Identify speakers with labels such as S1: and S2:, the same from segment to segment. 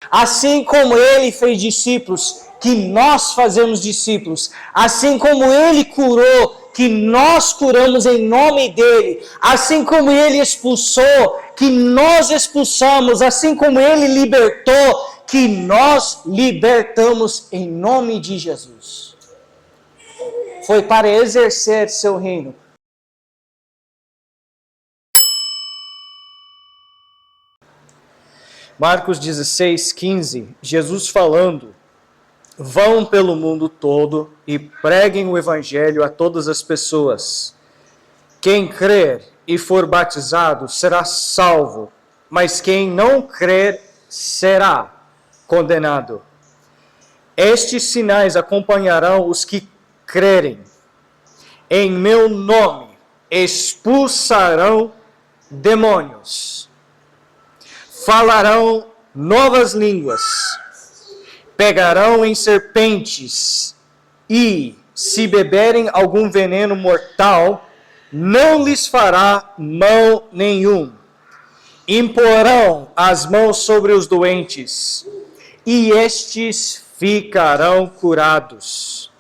S1: Assim como ele fez discípulos, que nós fazemos discípulos. Assim como ele curou, que nós curamos em nome dele. Assim como ele expulsou, que nós expulsamos. Assim como ele libertou, que nós libertamos em nome de Jesus. Foi para exercer seu reino. Marcos 16, 15, Jesus falando: vão pelo mundo todo e preguem o evangelho a todas as pessoas. Quem crer e for batizado será salvo, mas quem não crer será condenado. Estes sinais acompanharão os que crerem. Em meu nome expulsarão demônios. Falarão novas línguas, pegarão em serpentes e, se beberem algum veneno mortal, não lhes fará mal nenhum. Imporão as mãos sobre os doentes e estes ficarão curados.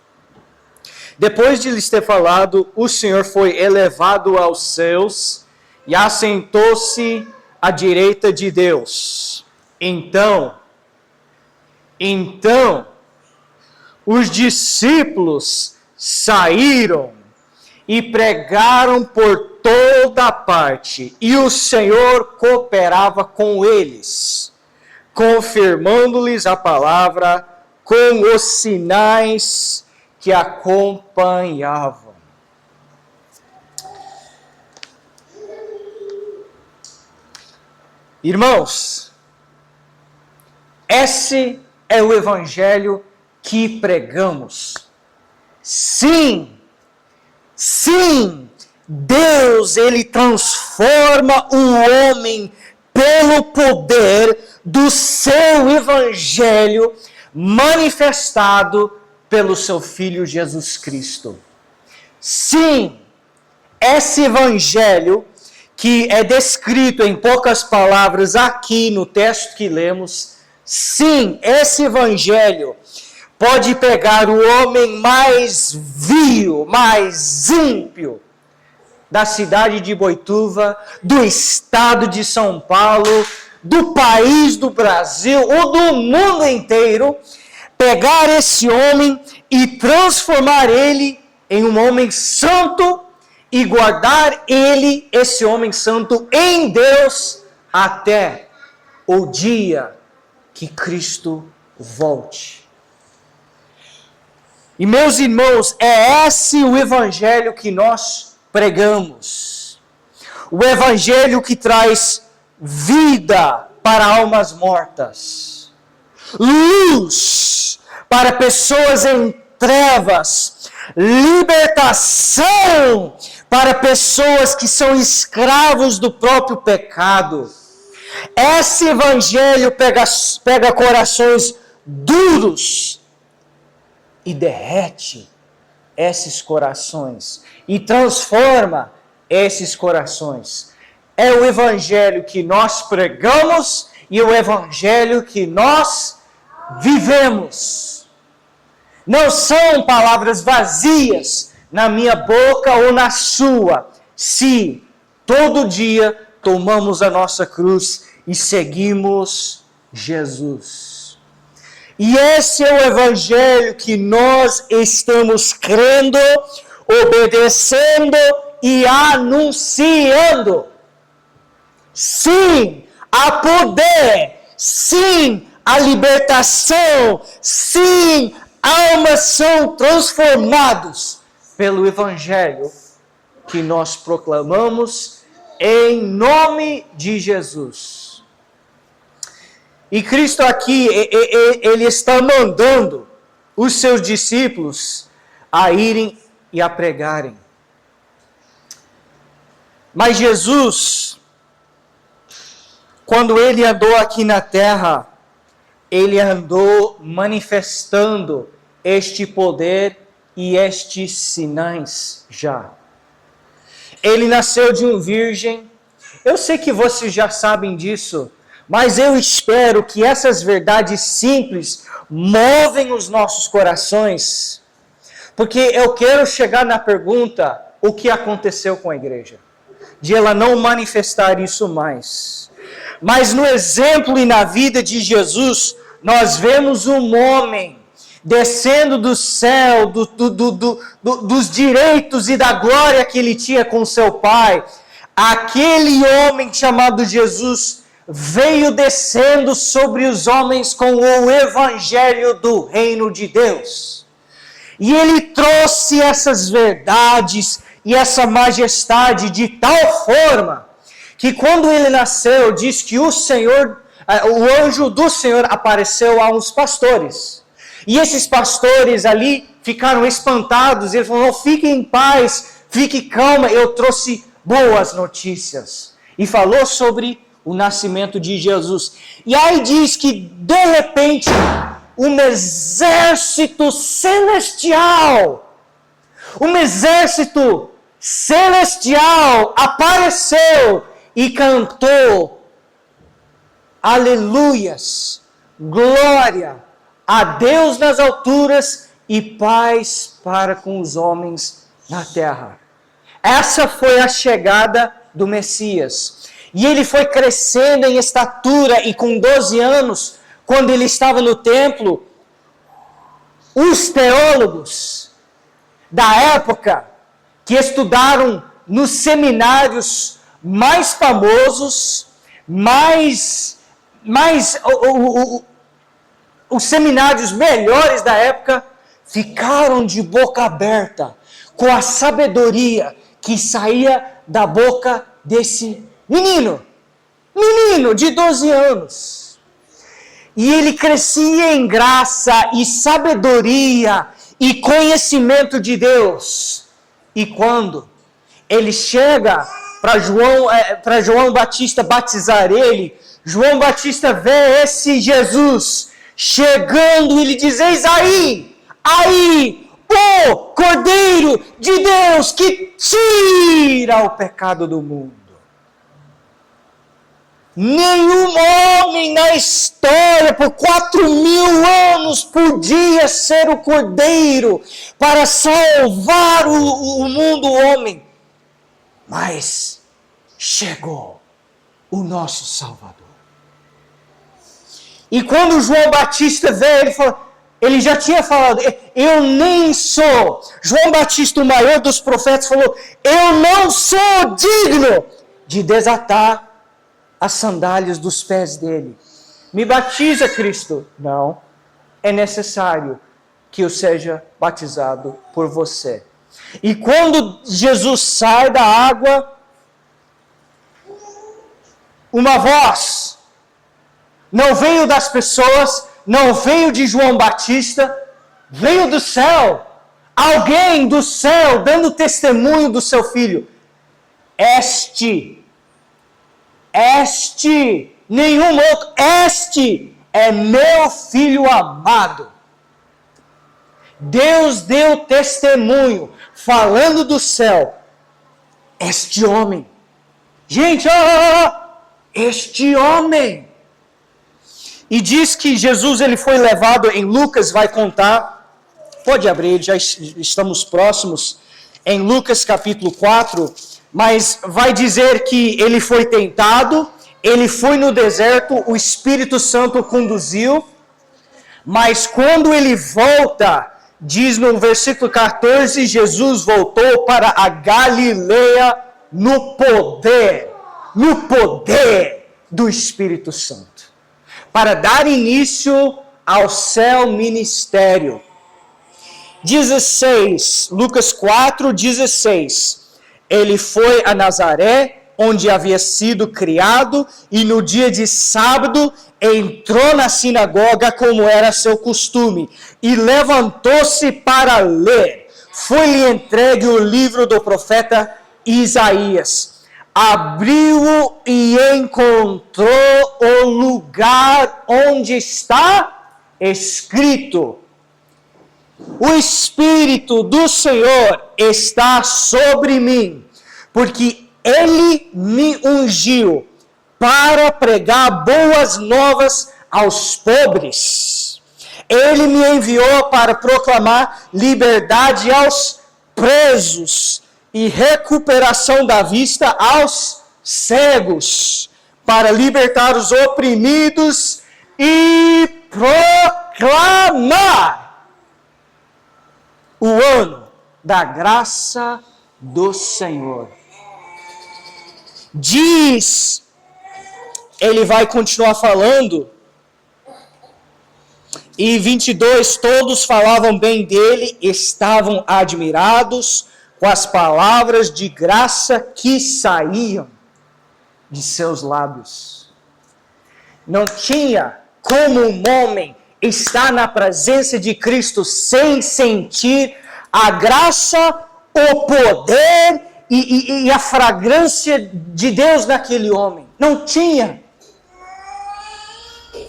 S1: Depois de lhes ter falado, o Senhor foi elevado aos céus e assentou-se à direita de Deus. Então, os discípulos saíram e pregaram por toda parte, e o Senhor cooperava com eles, confirmando-lhes a palavra com os sinais que acompanhavam. Irmãos, esse é o evangelho que pregamos. Sim, Deus, ele transforma o homem pelo poder do seu evangelho manifestado pelo seu Filho Jesus Cristo. Sim, esse evangelho que é descrito em poucas palavras aqui no texto que lemos, sim, esse evangelho pode pegar o homem mais vil, mais ímpio da cidade de Boituva, do estado de São Paulo, do país do Brasil ou do mundo inteiro, pegar esse homem e transformar ele em um homem santo e guardar ele, esse homem santo, em Deus até o dia que Cristo volte. E meus irmãos, é esse o evangelho que nós pregamos. O evangelho que traz vida para almas mortas, luz para pessoas em trevas, libertação para pessoas que são escravos do próprio pecado. Esse evangelho pega corações duros e derrete esses corações e transforma esses corações. É o evangelho que nós pregamos e o evangelho que nós vivemos. Não são palavras vazias na minha boca ou na sua, se todo dia tomamos a nossa cruz e seguimos Jesus. E esse é o evangelho que nós estamos crendo, obedecendo e anunciando. Sim, há poder. Sim, há libertação. Sim, almas são transformados pelo evangelho que nós proclamamos em nome de Jesus. E Cristo aqui, ele está mandando os seus discípulos a irem e a pregarem. Mas Jesus, quando ele andou aqui na terra, ele andou manifestando este poder e estes sinais já. Ele nasceu de uma virgem. Eu sei que vocês já sabem disso, Mas eu espero que essas verdades simples movem os nossos corações, porque eu quero chegar na pergunta: o que aconteceu com a igreja? De ela não manifestar isso mais. Mas no exemplo e na vida de Jesus, nós vemos um homem descendo do céu, dos direitos e da glória que ele tinha com seu Pai. Aquele homem chamado Jesus veio descendo sobre os homens com o evangelho do reino de Deus. E ele trouxe essas verdades e essa majestade de tal forma que quando ele nasceu, diz que o anjo do Senhor apareceu a uns pastores. E esses pastores ali ficaram espantados. Ele falou: fique em paz, fique calma, eu trouxe boas notícias. E falou sobre o nascimento de Jesus. E aí diz que de repente um exército celestial apareceu e cantou: aleluias, glória a Deus nas alturas e paz para com os homens na terra. Essa foi a chegada do Messias. E ele foi crescendo em estatura, e com 12 anos, quando ele estava no templo, os teólogos da época, que estudaram nos seminários mais famosos, os seminários melhores da época, ficaram de boca aberta com a sabedoria que saía da boca desse menino de 12 anos. E ele crescia em graça e sabedoria e conhecimento de Deus. E quando ele chega para João Batista batizar ele, João Batista vê esse Jesus chegando e ele diz: eis aí, o Cordeiro de Deus que tira o pecado do mundo. Nenhum homem na história por 4.000 anos podia ser o Cordeiro para salvar o mundo, o homem. Mas chegou o nosso Salvador. E quando João Batista veio, ele já tinha falado: eu nem sou. João Batista, o maior dos profetas, falou: eu não sou digno de desatar as sandálias dos pés dele. Me batiza, Cristo. Não, é necessário que eu seja batizado por você. E quando Jesus sai da água, uma voz não veio das pessoas, não veio de João Batista, veio do céu. Alguém do céu dando testemunho do seu filho. Este, nenhum outro, este é meu filho amado. Deus deu testemunho, falando do céu. Este homem. Gente, este homem. E diz que Jesus ele foi levado, em Lucas vai contar, pode abrir, já estamos próximos, em Lucas capítulo 4, mas vai dizer que ele foi tentado, ele foi no deserto, o Espírito Santo o conduziu, mas quando ele volta, diz no versículo 14, Jesus voltou para a Galileia no poder do Espírito Santo, para dar início ao seu ministério. 16, Lucas 4, 16. Ele foi a Nazaré, onde havia sido criado, e no dia de sábado entrou na sinagoga como era seu costume, e levantou-se para ler. Foi-lhe entregue o livro do profeta Isaías. Abriu-o e encontrou o lugar onde está escrito: o Espírito do Senhor está sobre mim, porque Ele me ungiu para pregar boas novas aos pobres. Ele me enviou para proclamar liberdade aos presos e recuperação da vista aos cegos, para libertar os oprimidos e proclamar o ano da graça do Senhor. Diz, ele vai continuar falando, e 22, todos falavam bem dele, estavam admirados com as palavras de graça que saíam de seus lábios. Não tinha como um homem estar na presença de Cristo sem sentir a graça, o poder e a fragrância de Deus naquele homem. Não tinha.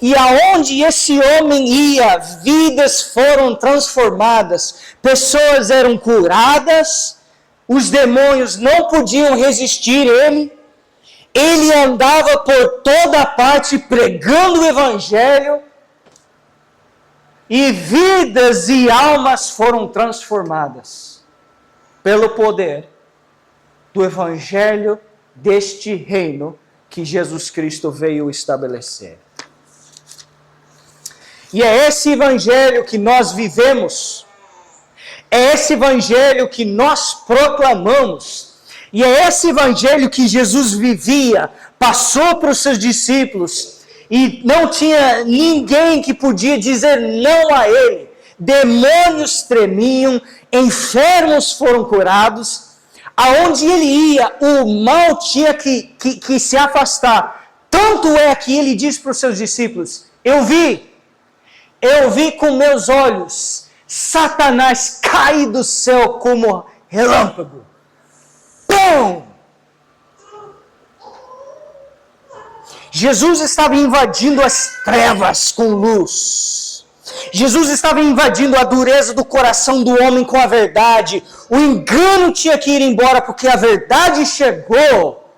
S1: E aonde esse homem ia, vidas foram transformadas, pessoas eram curadas, os demônios não podiam resistir ele. Ele andava por toda parte pregando o evangelho, e vidas e almas foram transformadas pelo poder do evangelho deste reino que Jesus Cristo veio estabelecer. E é esse evangelho que nós vivemos, é esse evangelho que nós proclamamos, e é esse evangelho que Jesus vivia, passou para os seus discípulos, e não tinha ninguém que podia dizer não a ele. Demônios tremiam, enfermos foram curados, aonde ele ia, o mal tinha que se afastar. Tanto é que ele diz para os seus discípulos, eu vi com meus olhos Satanás cair do céu como relâmpago. Pum! Jesus estava invadindo as trevas com luz. Jesus estava invadindo a dureza do coração do homem com a verdade. O engano tinha que ir embora porque a verdade chegou.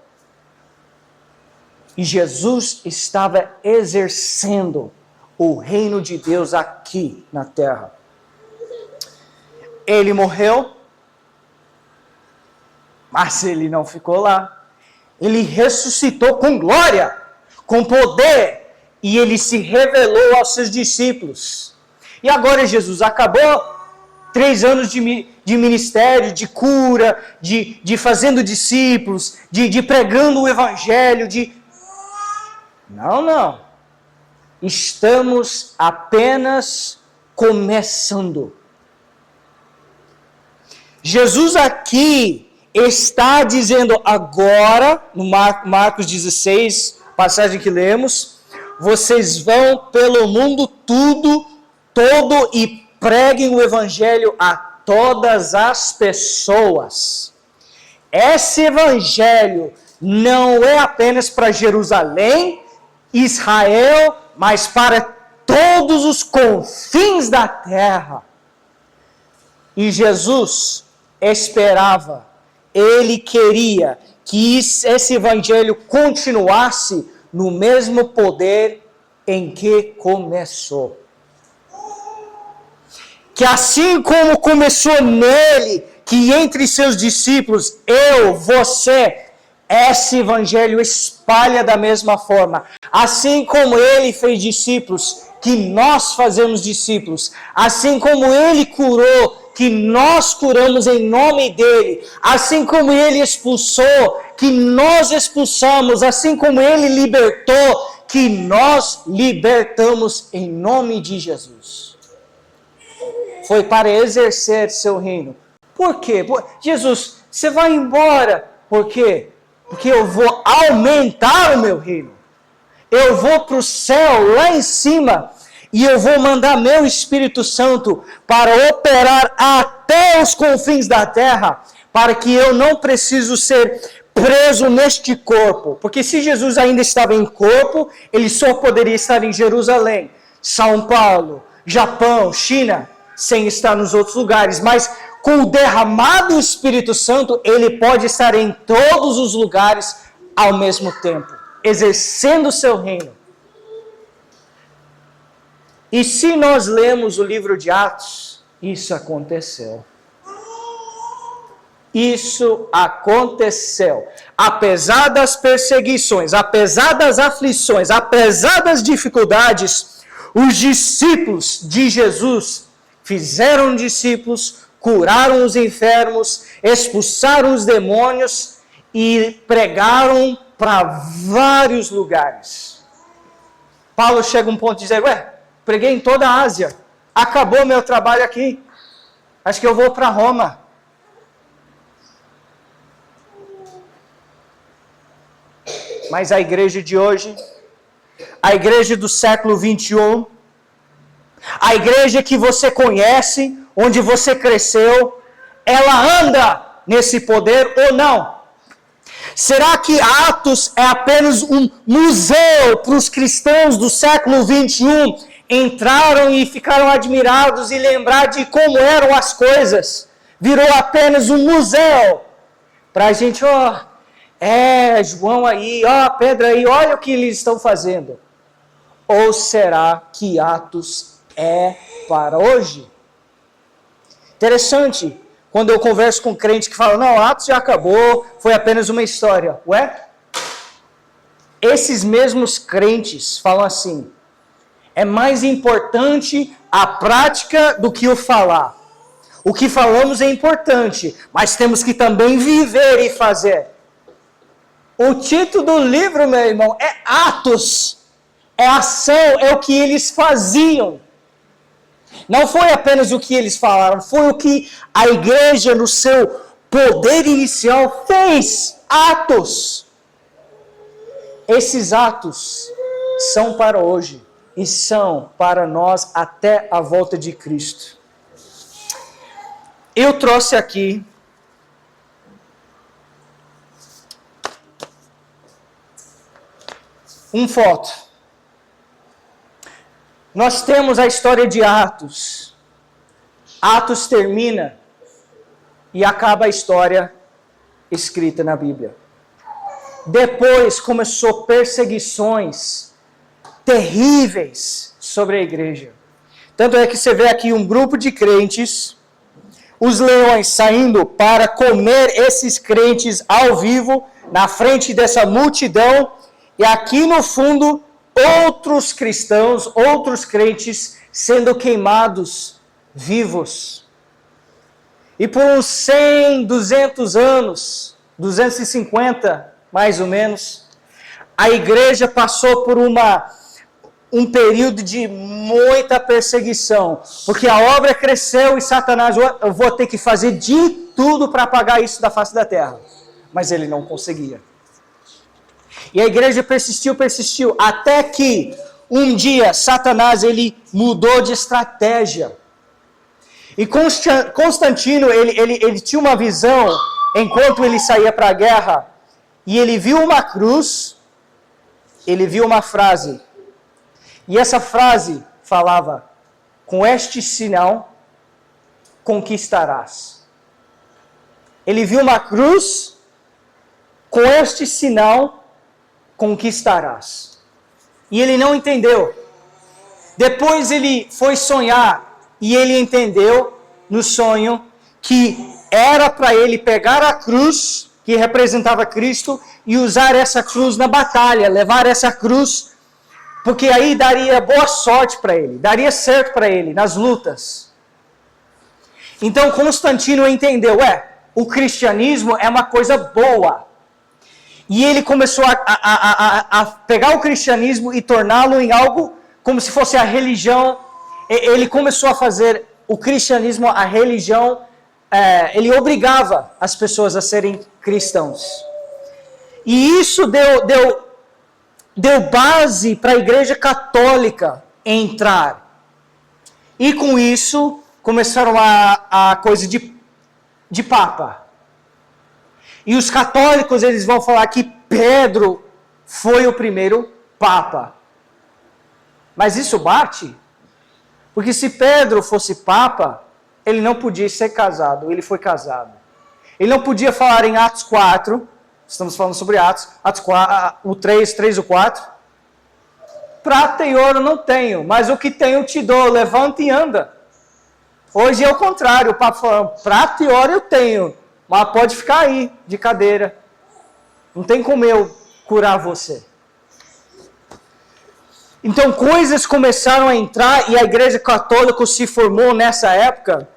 S1: E Jesus estava exercendo o reino de Deus aqui na terra. Ele morreu, mas ele não ficou lá. Ele ressuscitou com glória, com poder, e ele se revelou aos seus discípulos. E agora Jesus acabou 3 anos de ministério, de cura, de fazendo discípulos, de pregando o evangelho, Não. Estamos apenas começando. Jesus aqui está dizendo agora, no Marcos 16, passagem que lemos, vocês vão pelo mundo todo e preguem o evangelho a todas as pessoas. Esse evangelho não é apenas para Jerusalém, Israel, mas para todos os confins da terra. E Jesus esperava, ele queria que esse evangelho continuasse no mesmo poder em que começou. Que assim como começou nele, que entre seus discípulos, eu, você, esse evangelho espalha da mesma forma. Assim como ele fez discípulos, que nós fazemos discípulos. Assim como ele curou, que nós curamos em nome dele. Assim como ele expulsou, que nós expulsamos. Assim como ele libertou, que nós libertamos em nome de Jesus. Foi para exercer seu reino. Por quê? Jesus, você vai embora. Por quê? Porque eu vou aumentar o meu reino. Eu vou para o céu, lá em cima, e eu vou mandar meu Espírito Santo para operar até os confins da terra, para que eu não preciso ser preso neste corpo. Porque se Jesus ainda estava em corpo, ele só poderia estar em Jerusalém, São Paulo, Japão, China, sem estar nos outros lugares. Mas com o derramado Espírito Santo, ele pode estar em todos os lugares ao mesmo tempo. exercendo o seu reino. E se nós lemos o livro de Atos, isso aconteceu. Isso aconteceu. Apesar das perseguições, apesar das aflições, apesar das dificuldades, os discípulos de Jesus fizeram discípulos, curaram os enfermos, expulsaram os demônios e pregaram para vários lugares. Paulo chega a um ponto de dizer, preguei em toda a Ásia, acabou meu trabalho aqui, acho que eu vou para Roma. Mas a igreja de hoje, a igreja do século 21, a igreja que você conhece, onde você cresceu, ela anda nesse poder ou não? Será que Atos é apenas um museu para os cristãos do século 21 entraram e ficaram admirados e lembrar de como eram as coisas? Virou apenas um museu para a gente, João aí, Pedro aí, olha o que eles estão fazendo. Ou será que Atos é para hoje? Interessante, quando eu converso com crente que fala, não, Atos já acabou, foi apenas uma história. Esses mesmos crentes falam assim, é mais importante a prática do que o falar. O que falamos é importante, mas temos que também viver e fazer. O título do livro, meu irmão, é Atos. É ação, é o que eles faziam. Não foi apenas o que eles falaram, foi o que a igreja, no seu poder inicial, fez. Atos. Esses atos são para hoje e são para nós até a volta de Cristo. Eu trouxe aqui uma foto. Nós temos a história de Atos. Atos termina e acaba a história escrita na Bíblia. Depois começou perseguições terríveis sobre a igreja. Tanto é que você vê aqui um grupo de crentes, os leões saindo para comer esses crentes ao vivo, na frente dessa multidão, e aqui no fundo, outros cristãos, outros crentes sendo queimados vivos. E por uns 100, 200 anos, 250 mais ou menos, a igreja passou por um período de muita perseguição, porque a obra cresceu e Satanás, eu vou ter que fazer de tudo para apagar isso da face da terra. Mas ele não conseguia. E a igreja persistiu, até que um dia Satanás ele mudou de estratégia. E Constantino ele tinha uma visão enquanto ele saía para a guerra, e ele viu uma cruz, ele viu uma frase, e essa frase falava, com este sinal conquistarás. Ele viu uma cruz, com este sinal conquistarás. E ele não entendeu. Depois ele foi sonhar, e ele entendeu no sonho que era para ele pegar a cruz, que representava Cristo, e usar essa cruz na batalha, levar essa cruz, porque aí daria boa sorte para ele, daria certo para ele nas lutas. Então Constantino entendeu, o cristianismo é uma coisa boa. E ele começou a pegar o cristianismo e torná-lo em algo como se fosse a religião. Ele começou a fazer o cristianismo a religião. Ele obrigava as pessoas a serem cristãos. E isso deu base para a igreja católica entrar. E com isso começaram a coisa de papa. E os católicos eles vão falar que Pedro foi o primeiro papa. Mas isso bate? Porque se Pedro fosse papa, ele não podia ser casado, ele foi casado. Ele não podia falar em Atos 4 estamos falando sobre Atos 4, o 3 e o 4. Prata e ouro não tenho, mas o que tenho te dou, levanta e anda. Hoje é o contrário, o Papa falando, prata e ouro eu tenho, mas pode ficar aí, de cadeira. Não tem como eu curar você. Então coisas começaram a entrar e a Igreja Católica se formou nessa época,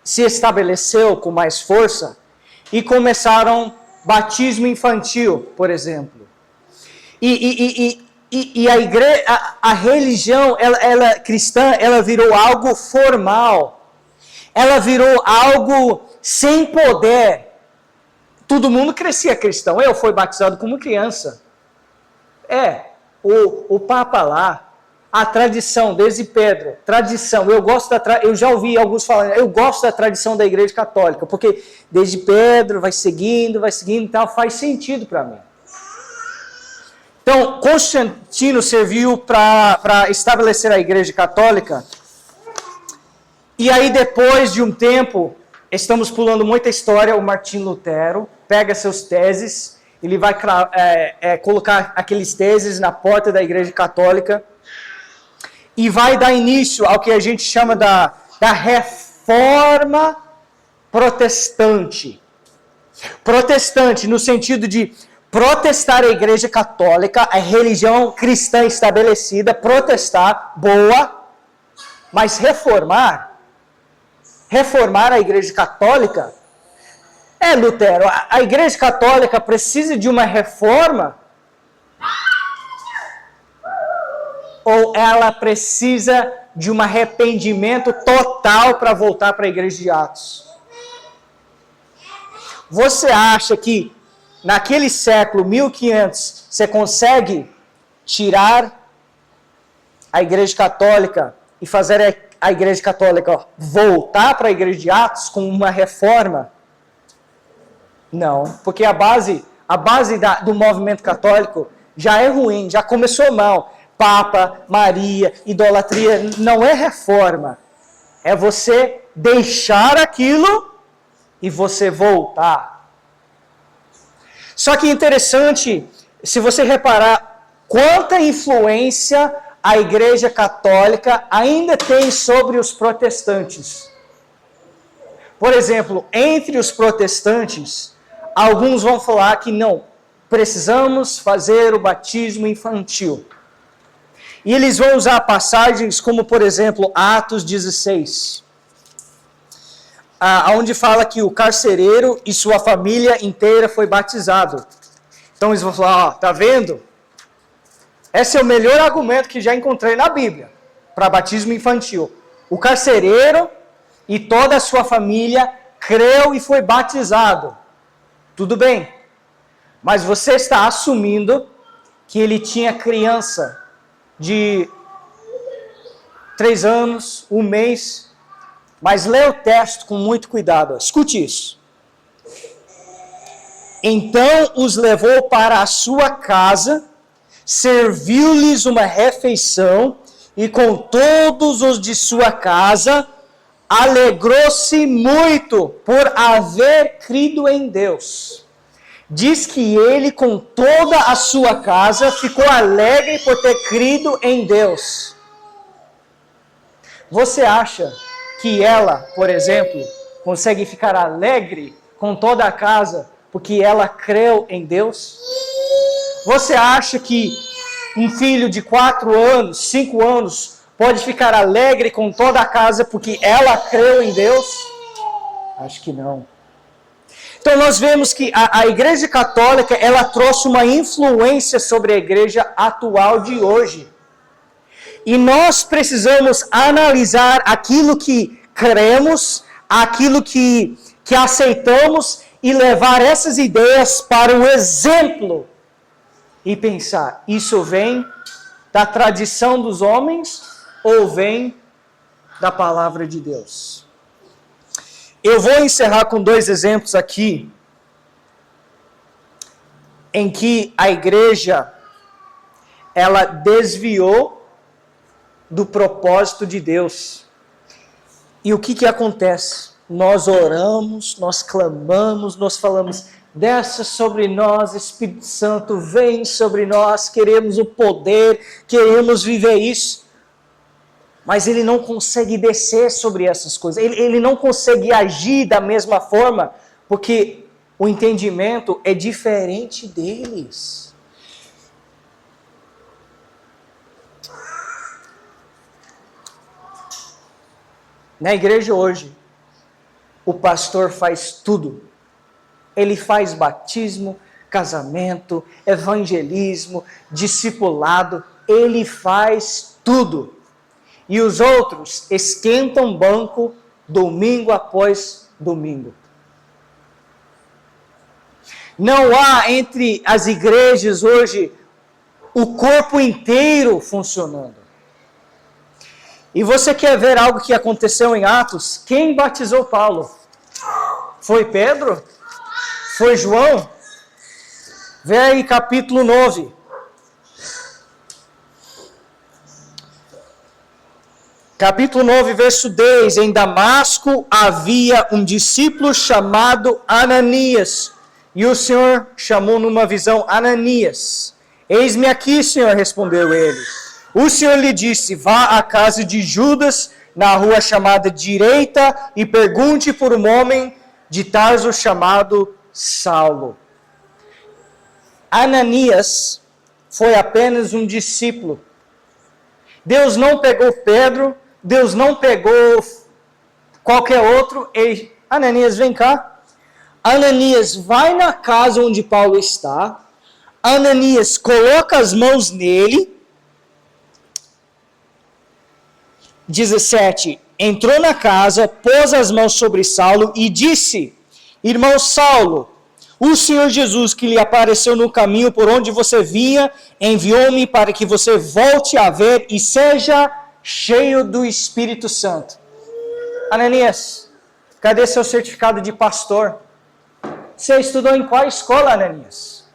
S1: se estabeleceu com mais força e começaram batismo infantil, por exemplo. E a igreja, a religião ela cristã, ela virou algo formal. Ela virou algo sem poder. Todo mundo crescia cristão. Eu fui batizado como criança. O Papa lá, a tradição, desde Pedro, tradição, eu já ouvi alguns falando, eu gosto da tradição da Igreja Católica, porque desde Pedro vai seguindo e tal, faz sentido para mim. Então, Constantino serviu para estabelecer a Igreja Católica, e aí depois de um tempo, estamos pulando muita história, o Martinho Lutero pega seus teses, ele vai colocar aqueles teses na porta da Igreja Católica, e vai dar início ao que a gente chama da reforma protestante. Protestante no sentido de protestar a Igreja Católica, a religião cristã estabelecida, protestar, boa, mas reformar a Igreja Católica, Lutero, a Igreja Católica precisa de uma reforma? Ou ela precisa de um arrependimento total para voltar para a Igreja de Atos? Você acha que naquele século, 1500, você consegue tirar a Igreja Católica e fazer a Igreja Católica voltar para a Igreja de Atos com uma reforma? Não, porque a base do movimento católico já é ruim, já começou mal. Papa, Maria, idolatria, não é reforma. É você deixar aquilo e você voltar. Só que interessante, se você reparar, quanta influência a Igreja Católica ainda tem sobre os protestantes. Por exemplo, entre os protestantes, alguns vão falar que não, precisamos fazer o batismo infantil. E eles vão usar passagens como, por exemplo, Atos 16, onde fala que o carcereiro e sua família inteira foi batizado. Então eles vão falar, tá vendo? Esse é o melhor argumento que já encontrei na Bíblia para batismo infantil. O carcereiro e toda a sua família creu e foi batizado. Tudo bem, mas você está assumindo que ele tinha criança de 3 anos, 1 mês, mas lê o texto com muito cuidado. Escute isso. Então os levou para a sua casa, serviu-lhes uma refeição, e com todos os de sua casa, alegrou-se muito por haver crido em Deus. Diz que ele, com toda a sua casa, ficou alegre por ter crido em Deus. Você acha que ela, por exemplo, consegue ficar alegre com toda a casa porque ela creu em Deus? Você acha que um filho de 4 anos, 5 anos, pode ficar alegre com toda a casa porque ela creu em Deus? Acho que não. Então nós vemos que a Igreja Católica, ela trouxe uma influência sobre a igreja atual de hoje. E nós precisamos analisar aquilo que cremos, aquilo que aceitamos e levar essas ideias para o exemplo. E pensar, isso vem da tradição dos homens ou vem da palavra de Deus? Eu vou encerrar com 2 exemplos aqui, em que a igreja, ela desviou do propósito de Deus. E o que acontece? Nós oramos, nós clamamos, nós falamos, Desce sobre nós, Espírito Santo, vem sobre nós, queremos o poder, queremos viver isso. Mas ele não consegue descer sobre essas coisas, ele não consegue agir da mesma forma, porque o entendimento é diferente deles. Na igreja hoje, o pastor faz tudo. Ele faz batismo, casamento, evangelismo, discipulado, ele faz tudo. E os outros esquentam banco domingo após domingo. Não há entre as igrejas hoje o corpo inteiro funcionando. E você quer ver algo que aconteceu em Atos? Quem batizou Paulo? Foi Pedro? Foi João? Vê aí capítulo 9. Capítulo 9, verso 10. Em Damasco havia um discípulo chamado Ananias. E o Senhor chamou numa visão Ananias. Eis-me aqui, Senhor, respondeu ele. O Senhor lhe disse, vá à casa de Judas, na rua chamada Direita, e pergunte por um homem de Tarso chamado Saulo. Ananias foi apenas um discípulo. Deus não pegou Pedro, Deus não pegou qualquer outro. Ananias, vem cá. Ananias vai na casa onde Paulo está. Ananias coloca as mãos nele. 17. Entrou na casa, pôs as mãos sobre Saulo e disse, irmão Saulo, o Senhor Jesus que lhe apareceu no caminho por onde você vinha, enviou-me para que você volte a ver e seja cheio do Espírito Santo. Ananias, cadê seu certificado de pastor? Você estudou em qual escola, Ananias?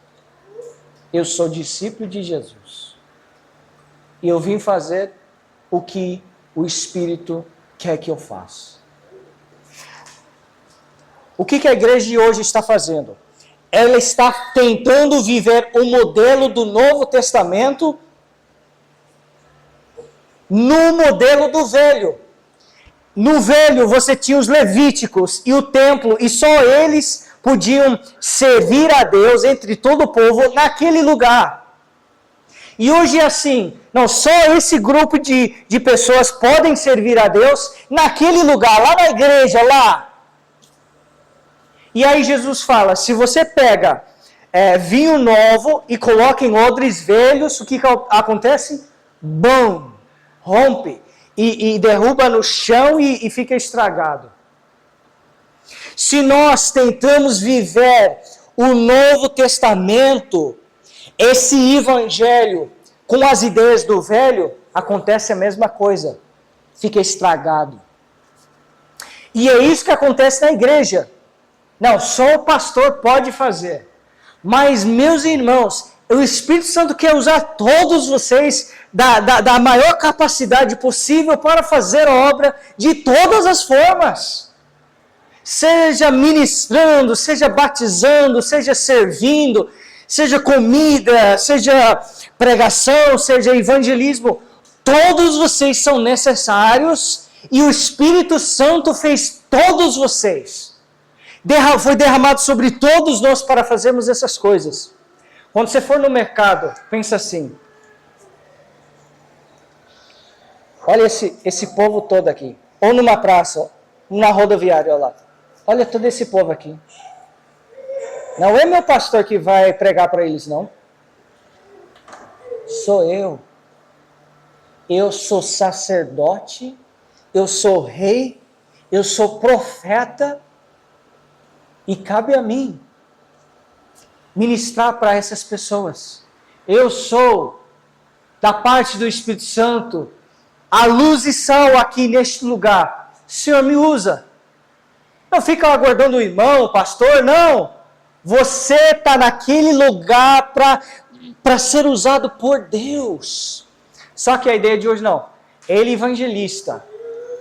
S1: Eu sou discípulo de Jesus. E eu vim fazer o que o Espírito quer que eu faça. O que a igreja de hoje está fazendo? Ela está tentando viver o modelo do Novo Testamento no modelo do Velho. No Velho você tinha os levíticos e o templo, e só eles podiam servir a Deus entre todo o povo naquele lugar. E hoje é assim, não, só esse grupo de pessoas podem servir a Deus naquele lugar, lá na igreja, lá. E aí Jesus fala, se você pega vinho novo e coloca em odres velhos, o que acontece? Bom, rompe e derruba no chão e fica estragado. Se nós tentamos viver o Novo Testamento, esse evangelho com as ideias do velho, acontece a mesma coisa. Fica estragado. E é isso que acontece na igreja. Não, só o pastor pode fazer. Mas, meus irmãos, o Espírito Santo quer usar todos vocês da maior capacidade possível para fazer a obra de todas as formas. Seja ministrando, seja batizando, seja servindo, seja comida, seja pregação, seja evangelismo. Todos vocês são necessários e o Espírito Santo fez todos vocês. Foi derramado sobre todos nós para fazermos essas coisas. Quando você for no mercado, pensa assim. Olha esse povo todo aqui. Ou numa praça, ou na rodoviária, olha lá. Olha todo esse povo aqui. Não é meu pastor que vai pregar para eles, não. Sou eu. Eu sou sacerdote, eu sou rei, eu sou profeta, e cabe a mim ministrar para essas pessoas. Eu sou, da parte do Espírito Santo, a luz e sal aqui neste lugar. Senhor, me usa. Não fica aguardando o irmão, o pastor, não. Você está naquele lugar para ser usado por Deus. Só que a ideia de hoje não. Ele é evangelista.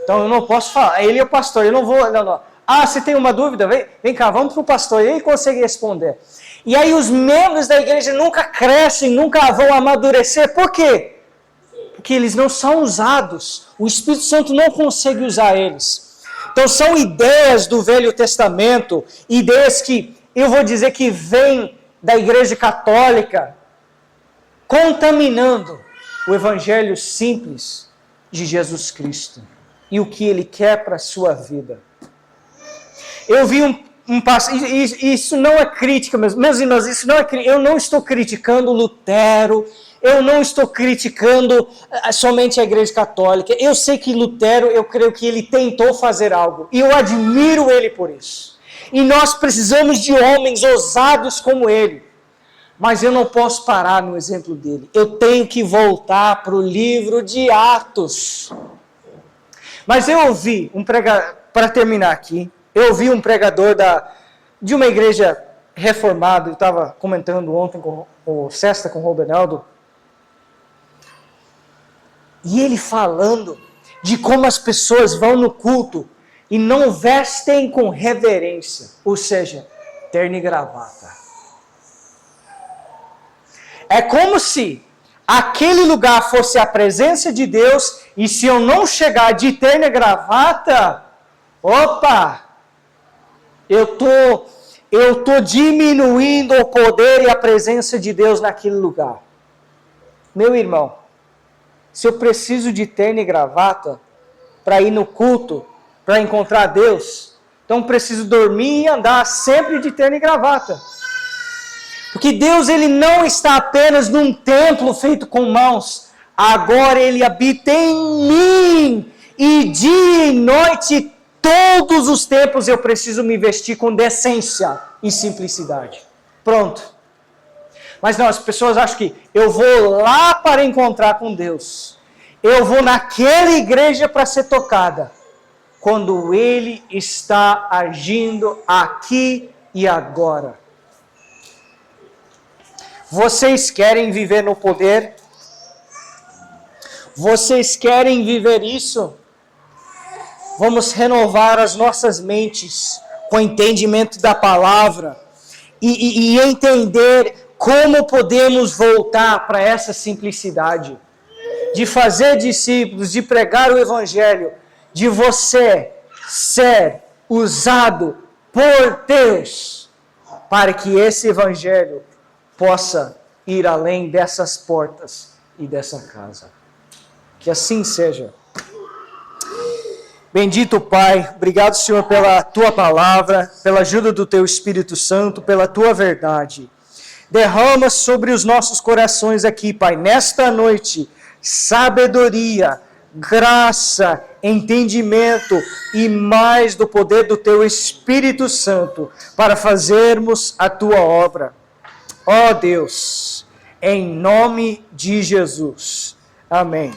S1: Então eu não posso falar. Ele é o pastor. Eu não vou. Não. Ah, você tem uma dúvida? Vem cá, vamos para o pastor, ele consegue responder. E aí os membros da igreja nunca crescem, nunca vão amadurecer. Por quê? Porque eles não são usados. O Espírito Santo não consegue usar eles. Então são ideias do Velho Testamento, ideias que eu vou dizer que vêm da igreja católica, contaminando o evangelho simples de Jesus Cristo e o que Ele quer para a sua vida. Eu vi isso não é crítica, meus irmãos, isso não é crítica. Eu não estou criticando Lutero, eu não estou criticando somente a igreja católica. Eu sei que Lutero, eu creio que ele tentou fazer algo, e eu admiro ele por isso. E nós precisamos de homens ousados como ele. Mas eu não posso parar no exemplo dele. Eu tenho que voltar para o livro de Atos. Mas eu ouvi para terminar aqui, eu ouvi um pregador de uma igreja reformada, eu estava comentando ontem com o Sesta, com o Robenaldo, e ele falando de como as pessoas vão no culto e não vestem com reverência, ou seja, terno e gravata. É como se aquele lugar fosse a presença de Deus, e se eu não chegar de terno e gravata, opa, eu tô diminuindo o poder e a presença de Deus naquele lugar. Meu irmão, se eu preciso de terno e gravata para ir no culto, para encontrar Deus, então preciso dormir e andar sempre de terno e gravata. Porque Deus, Ele não está apenas num templo feito com mãos. Agora Ele habita em mim. E dia e noite, todos os tempos eu preciso me vestir com decência e simplicidade. Pronto. Mas não, as pessoas acham que eu vou lá para encontrar com Deus. Eu vou naquela igreja para ser tocada. Quando Ele está agindo aqui e agora. Vocês querem viver no poder? Vocês querem viver isso? Vamos renovar as nossas mentes com o entendimento da palavra e entender como podemos voltar para essa simplicidade de fazer discípulos, de pregar o evangelho, de você ser usado por Deus para que esse evangelho possa ir além dessas portas e dessa casa. Que assim seja. Bendito Pai, obrigado, Senhor, pela Tua palavra, pela ajuda do Teu Espírito Santo, pela Tua verdade. Derrama sobre os nossos corações aqui, Pai, nesta noite, sabedoria, graça, entendimento e mais do poder do Teu Espírito Santo para fazermos a Tua obra. Ó Deus, em nome de Jesus. Amém.